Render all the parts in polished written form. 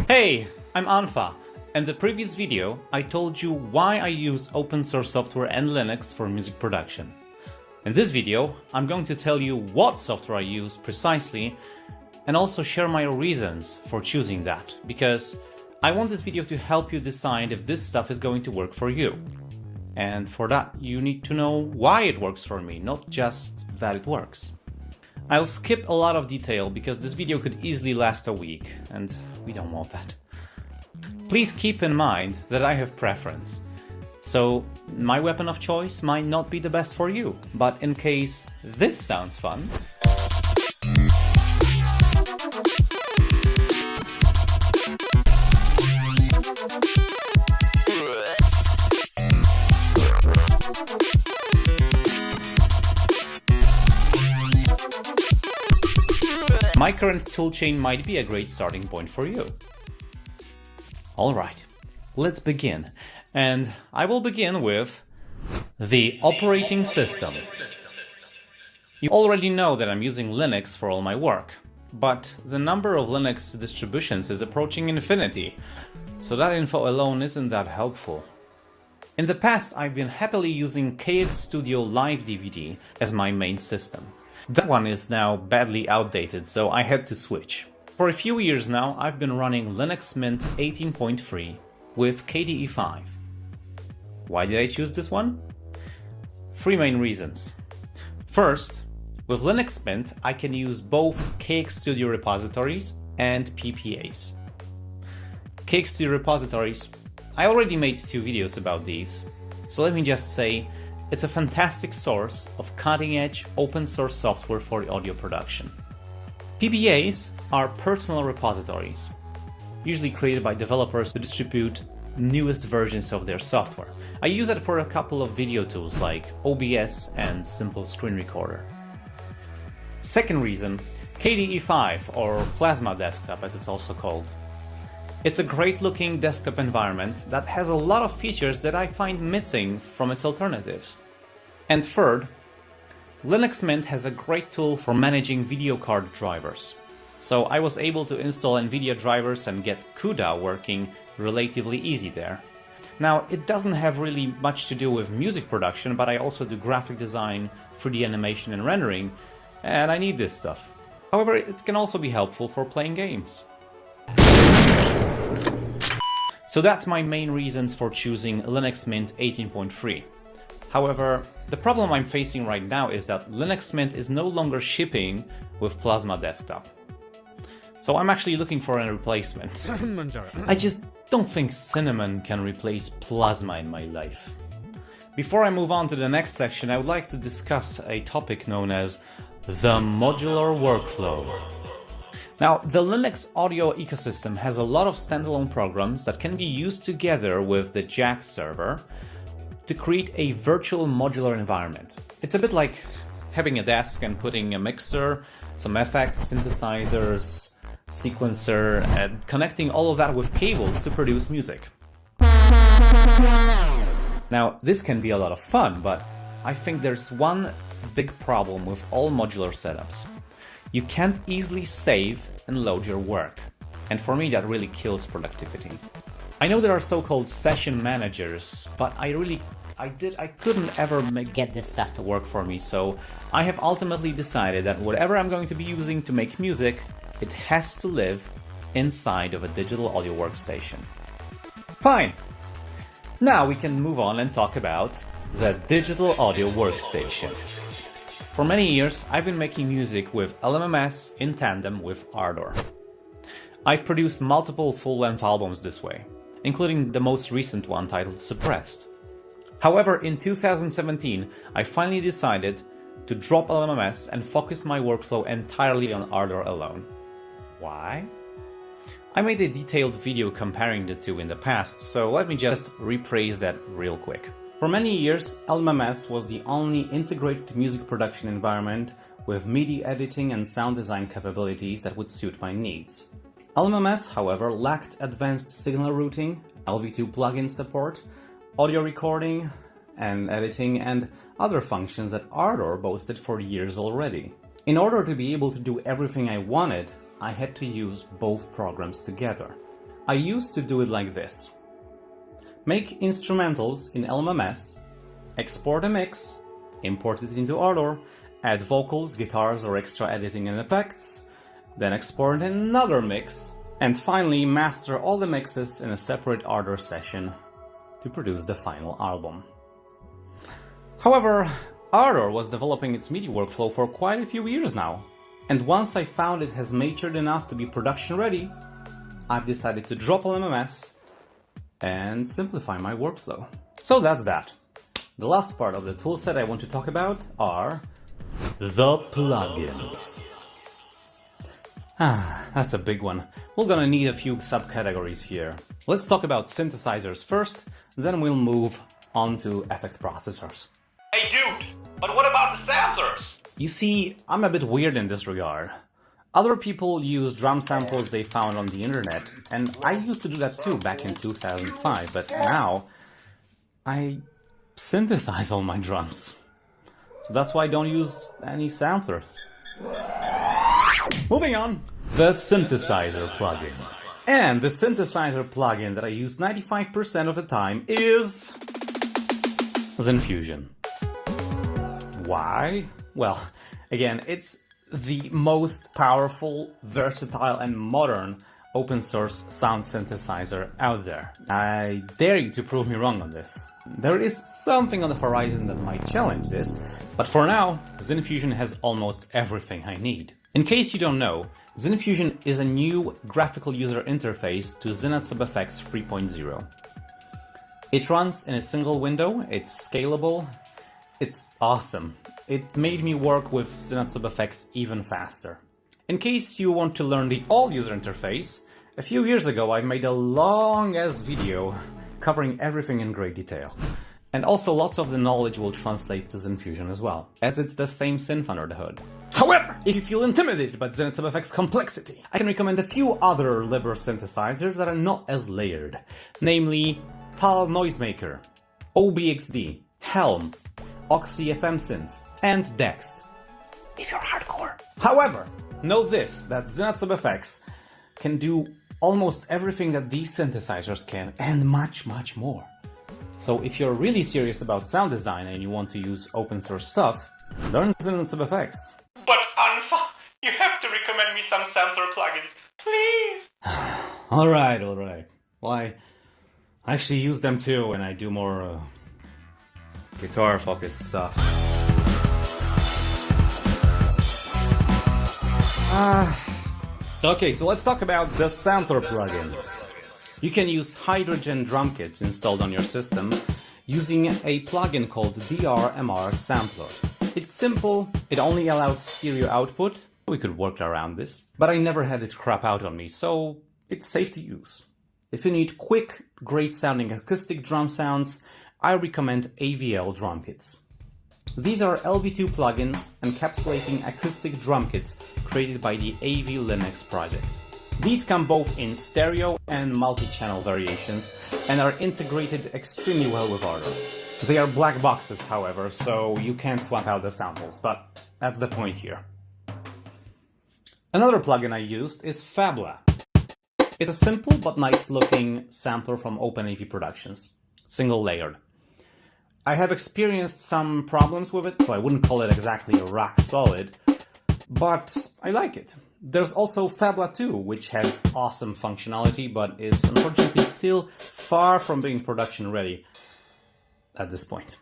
Hey, I'm Anfa. In the previous video, I told you why I use open source software and Linux for music production. In this video, I'm going to tell you what software I use precisely and also share my reasons for choosing that, because I want this video to help you decide if this stuff is going to work for you. And for that, you need to know why it works for me, not just that it works. I'll skip a lot of detail because this video could easily last a week, and we don't want that. Please keep in mind that I have preference. So my weapon of choice might not be the best for you, but in case this sounds fun, my current toolchain might be a great starting point for you. Alright, let's begin. And I will begin with the operating system. You already know that I'm using Linux for all my work, but the number of Linux distributions is approaching infinity, so that info alone isn't that helpful. In the past, I've been happily using KX Studio Live DVD as my main system. That one is now badly outdated, so I had to switch. For a few years now, I've been running Linux Mint 18.3 with KDE 5. Why did I choose this one? Three main reasons. First, with Linux Mint, I can use both KX Studio repositories and PPAs. KX Studio repositories, I already made 2 videos about these, so let me just say, it's a fantastic source of cutting-edge open source software for audio production. PPAs are personal repositories, usually created by developers to distribute newest versions of their software. I use it for a couple of video tools like OBS and Simple Screen Recorder. Second reason, KDE 5 or Plasma Desktop as it's also called. It's a great looking desktop environment that has a lot of features that I find missing from its alternatives. And third, Linux Mint has a great tool for managing video card drivers. So I was able to install NVIDIA drivers and get CUDA working relatively easy there. Now, it doesn't have really much to do with music production, but I also do graphic design, 3D animation and rendering, and I need this stuff. However, it can also be helpful for playing games. So that's my main reasons for choosing Linux Mint 18.3. However, the problem I'm facing right now is that Linux Mint is no longer shipping with Plasma Desktop. So I'm actually looking for a replacement. I just don't think Cinnamon can replace Plasma in my life. Before I move on to the next section, I would like to discuss a topic known as the Modular Workflow. Now, the Linux audio ecosystem has a lot of standalone programs that can be used together with the JAX server to create a virtual modular environment. It's a bit like having a desk and putting a mixer, some effects, synthesizers, sequencer, and connecting all of that with cables to produce music. Now, this can be a lot of fun, but I think there's one big problem with all modular setups. You can't easily save and load your work, and for me that really kills productivity. I know there are so-called session managers, but I couldn't ever get this stuff to work for me, so I have ultimately decided that whatever I'm going to be using to make music, it has to live inside of a digital audio workstation. Fine! Now we can move on and talk about the digital audio workstation. For many years, I've been making music with LMMS in tandem with Ardor. I've produced multiple full-length albums this way, including the most recent one titled Suppressed. However, in 2017, I finally decided to drop LMMS and focus my workflow entirely on Ardor alone. Why? I made a detailed video comparing the two in the past, so let me just rephrase that real quick. For many years, LMMS was the only integrated music production environment with MIDI editing and sound design capabilities that would suit my needs. LMMS, however, lacked advanced signal routing, LV2 plugin support, audio recording and editing, and other functions that Ardor boasted for years already. In order to be able to do everything I wanted, I had to use both programs together. I used to do it like this. Make instrumentals in LMMS, export a mix, import it into Ardour, add vocals, guitars or extra editing and effects, then export another mix, and finally master all the mixes in a separate Ardour session to produce the final album. However, Ardour was developing its MIDI workflow for quite a few years now, and once I found it has matured enough to be production ready, I've decided to drop LMMS and simplify my workflow. So that's that. The last part of the toolset I want to talk about are the plugins. That's a big one. We're gonna need a few subcategories here. Let's talk about synthesizers first, then we'll move on to effect processors. Hey dude, but what about the samplers? You see, I'm a bit weird in this regard. Other people use drum samples they found on the internet, and I used to do that too back in 2005, but now I synthesize all my drums. So that's why I don't use any sampler. Moving on, the synthesizer plugins. And the synthesizer plugin that I use 95% of the time is Zenfusion. Why? Well, again, it's the most powerful, versatile and modern open source sound synthesizer out there. I dare you to prove me wrong on this. There is something on the horizon that might challenge this, but for now, Zenfusion has almost everything I need. In case you don't know, Zenfusion is a new graphical user interface to ZenatSubFX 3.0. It runs in a single window, it's scalable, it's awesome. It made me work with ZenatSubFX even faster. In case you want to learn the all-user interface, a few years ago I made a long-ass video covering everything in great detail. And also lots of the knowledge will translate to Zenfusion as well, as it's the same synth under the hood. However, if you feel intimidated by ZenatSubFX complexity, I can recommend a few other Libre synthesizers that are not as layered, namely Tal Noisemaker, OBXD, Helm, Oxy FM Synth, and Dext, if you're hardcore. However, know this, that ZenatSubFX can do almost everything that these synthesizers can, and much, much more. So if you're really serious about sound design and you want to use open source stuff, learn ZenatSubFX. But Anfa, you have to recommend me some sampler plugins, please! Alright. Well, I actually use them too when I do more guitar-focused stuff. Okay, so let's talk about the sampler plugins. You can use Hydrogen drum kits installed on your system using a plugin called DRMR Sampler. It's simple, it only allows stereo output. We could work around this, but I never had it crap out on me, so it's safe to use. If you need quick, great sounding acoustic drum sounds, I recommend AVL drum kits. These are LV2 plugins encapsulating acoustic drum kits created by the AV Linux project. These come both in stereo and multi-channel variations and are integrated extremely well with Ardour. They are black boxes, however, so you can't swap out the samples, but that's the point here. Another plugin I used is Fabla. It's a simple but nice looking sampler from OpenAV Productions, single layered. I have experienced some problems with it, so I wouldn't call it exactly rock solid, but I like it. There's also Fabla 2, which has awesome functionality, but is unfortunately still far from being production ready at this point.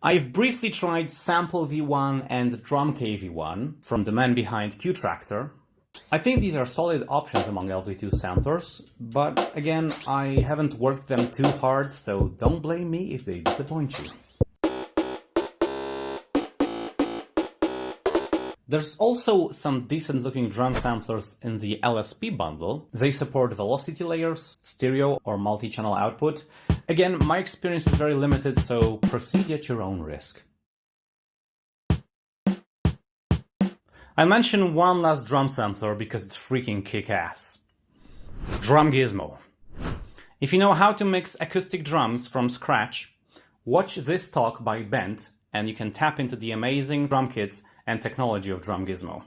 I've briefly tried Sample V1 and Drum K V1 from the man behind Q-Tractor. I think these are solid options among LV2 samplers, but again, I haven't worked them too hard, so don't blame me if they disappoint you. There's also some decent looking drum samplers in the LSP bundle. They support velocity layers, stereo or multi-channel output. Again, my experience is very limited, so proceed at your own risk. I'll mention one last drum sampler because it's freaking kick-ass. Drum Gizmo. If you know how to mix acoustic drums from scratch, watch this talk by Bent and you can tap into the amazing drum kits and technology of Drum Gizmo.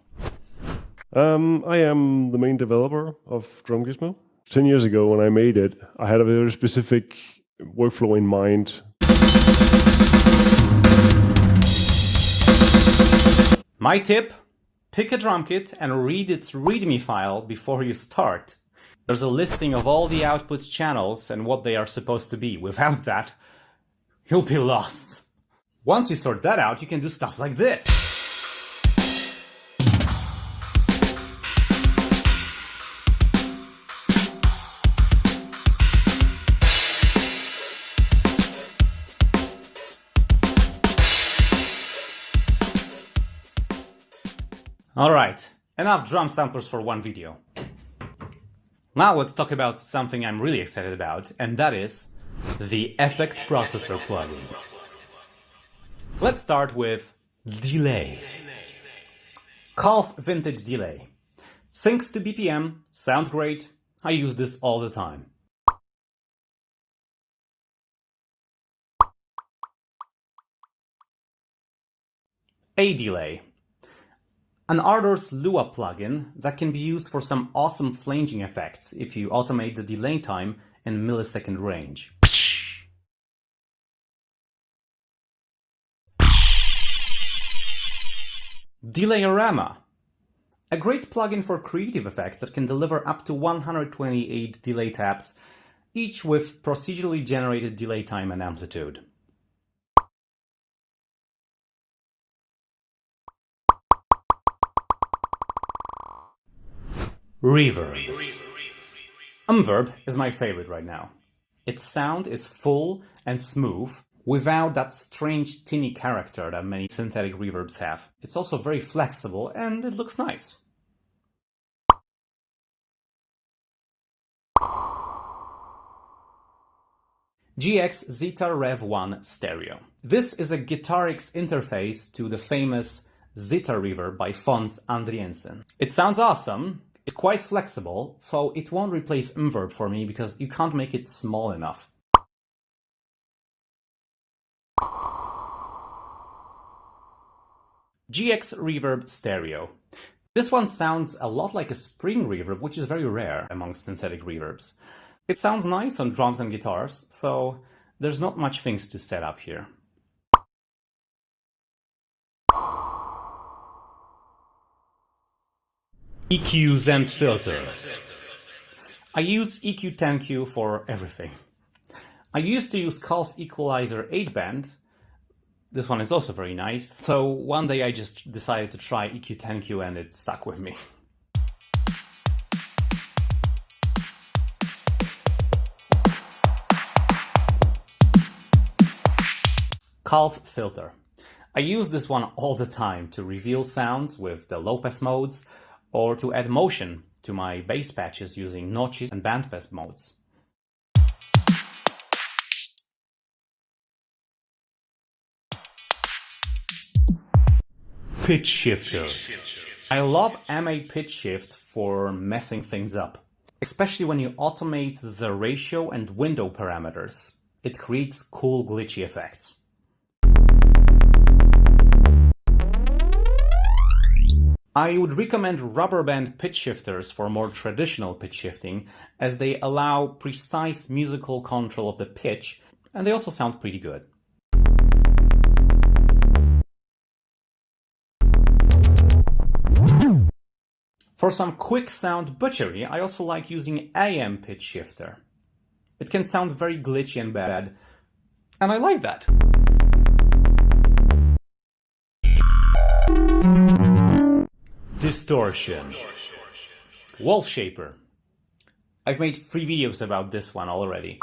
I am the main developer of Drum Gizmo. 10 years ago when I made it, I had a very specific workflow in mind. My tip, pick a drum kit and read its README file before you start. There's a listing of all the output channels and what they are supposed to be. Without that, you'll be lost. Once you sort that out, you can do stuff like this. Alright, enough drum samplers for one video. Now let's talk about something I'm really excited about, and that is the Effect Processor plugins. Let's start with delays. Calf Vintage Delay. Syncs to BPM, sounds great, I use this all the time. A delay. An Ardor's Lua plugin that can be used for some awesome flanging effects if you automate the delay time in millisecond range. Delayorama. A great plugin for creative effects that can deliver up to 128 delay taps, each with procedurally generated delay time and amplitude. Reverbs. Umverb is my favorite right now. Its sound is full and smooth, without that strange tinny character that many synthetic reverbs have. It's also very flexible and it looks nice. GX Zeta Rev 1 Stereo. This is a Guitarix interface to the famous Zeta reverb by Fons Andriensen. It sounds awesome. It's quite flexible, so it won't replace Umverb for me because you can't make it small enough. GX Reverb Stereo. This one sounds a lot like a spring reverb, which is very rare among synthetic reverbs. It sounds nice on drums and guitars, so there's not much things to set up here. EQs and filters. I use EQ10Q for everything. I used to use Calf Equalizer 8-band. This one is also very nice. So one day I just decided to try EQ10Q and it stuck with me. Calf filter. I use this one all the time to reveal sounds with the low-pass modes, or to add motion to my bass patches using notches and bandpass modes. Pitch shifters. I love MA pitch shift for messing things up, especially when you automate the ratio and window parameters. It creates cool glitchy effects. I would recommend rubber band pitch shifters for more traditional pitch shifting, as they allow precise musical control of the pitch, and they also sound pretty good. For some quick sound butchery, I also like using AM pitch shifter. It can sound very glitchy and bad, and I like that. Distortion. Wolf Shaper. I've made 3 videos about this one already.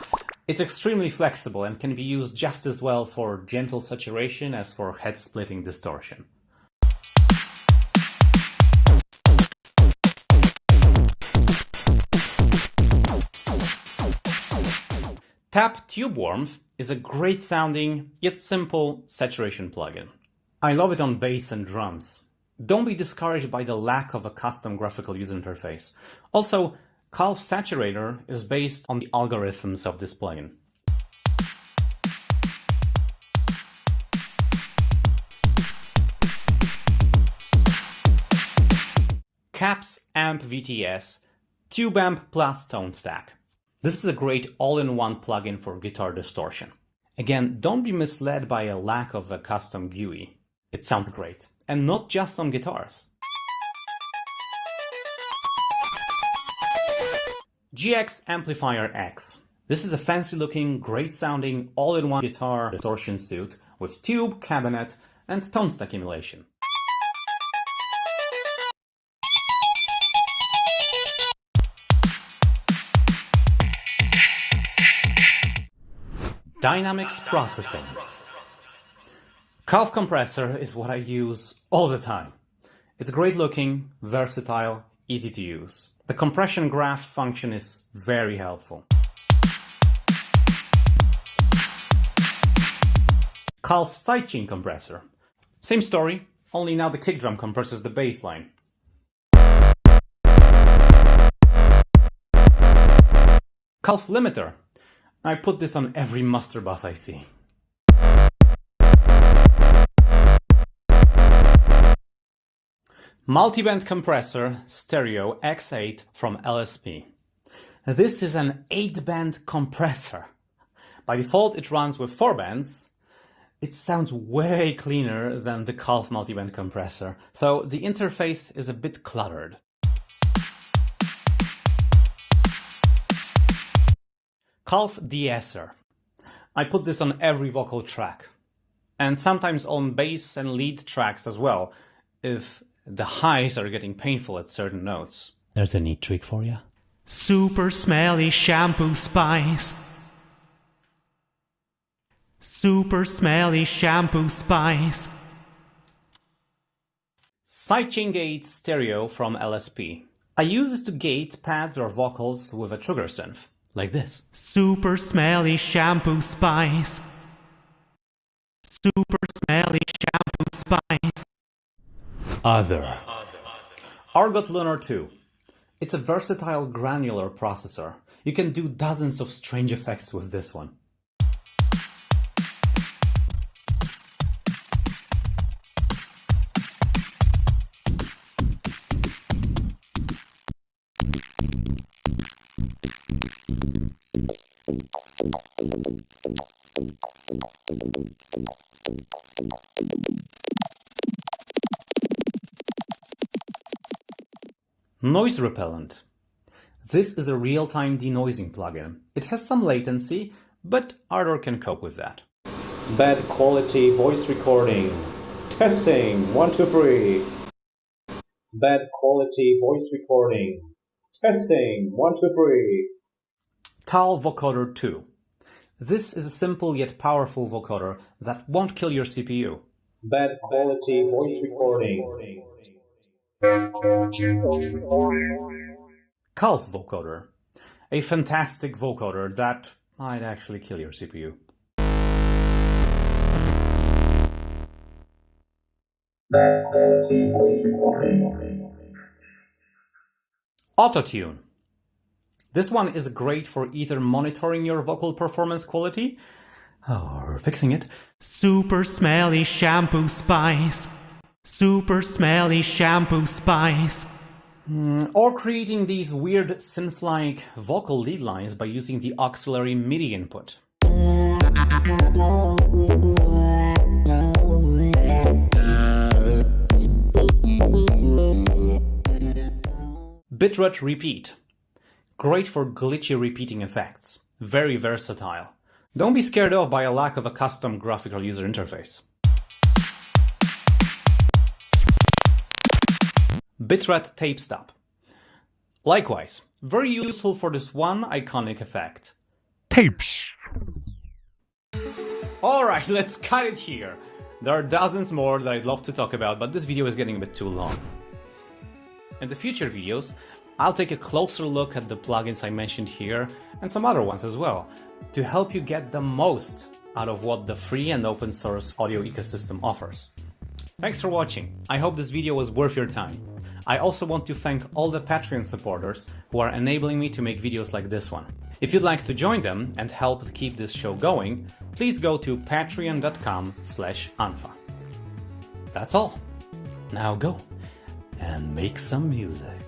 It's extremely flexible and can be used just as well for gentle saturation as for head-splitting distortion. Tap Tube Warmth is a great sounding, yet simple saturation plugin. I love it on bass and drums. Don't be discouraged by the lack of a custom graphical user interface. Also, Calf Saturator is based on the algorithms of this plugin. Caps Amp VTS Tube Amp plus Tone Stack. This is a great all-in-one plugin for guitar distortion. Again, don't be misled by a lack of a custom GUI. It sounds great, and not just on guitars. GX Amplifier X. This is a fancy-looking, great-sounding, all-in-one guitar distortion suite with tube, cabinet, and tone stack emulation. Dynamics processing. Calf compressor is what I use all the time. It's great looking, versatile, easy to use. The compression graph function is very helpful. Calf sidechain compressor. Same story, only now the kick drum compresses the bass line. Calf limiter. I put this on every master bus I see. Multiband compressor stereo X8 from LSP. This is an 8-band compressor. By default it runs with 4 bands. It sounds way cleaner than the Calf multiband compressor, though the interface is a bit cluttered. Calf de-esser. I put this on every vocal track, and sometimes on bass and lead tracks as well, if the highs are getting painful at certain notes. There's a neat trick for you. Super smelly shampoo spice. Super smelly shampoo spice. Sidechain gate stereo from LSP. I use this to gate pads or vocals with a trigger synth. Like this. Super smelly shampoo spice. Super smelly shampoo spice. Other. Argot Lunar 2. It's a versatile granular processor. You can do dozens of strange effects with this one. Noise repellent. This is a real-time denoising plugin. It has some latency, but Ardor can cope with that. Bad quality voice recording. Testing. 1, 2, 3. Bad quality voice recording. Testing. 1, 2, 3. Tal Vocoder 2. This is a simple yet powerful vocoder that won't kill your CPU. Bad quality voice recording. Calf vocoder. A fantastic vocoder that might actually kill your CPU. Bad quality voice recording. Autotune. This one is great for either monitoring your vocal performance quality or fixing it. Super smelly shampoo spice. Super smelly shampoo spice. Or creating these weird synth-like vocal lead lines by using the auxiliary MIDI input. Bitrate repeat. Great for glitchy repeating effects. Very versatile. Don't be scared off by a lack of a custom graphical user interface. Bitrate tape stop. Likewise, very useful for this one iconic effect. Tapes. Alright, let's cut it here. There are dozens more that I'd love to talk about, but this video is getting a bit too long. In the future videos, I'll take a closer look at the plugins I mentioned here and some other ones as well, to help you get the most out of what the free and open source audio ecosystem offers. Thanks for watching. I hope this video was worth your time. I also want to thank all the Patreon supporters who are enabling me to make videos like this one. If you'd like to join them and help keep this show going, please go to patreon.com/Anfa. That's all. Now go and make some music.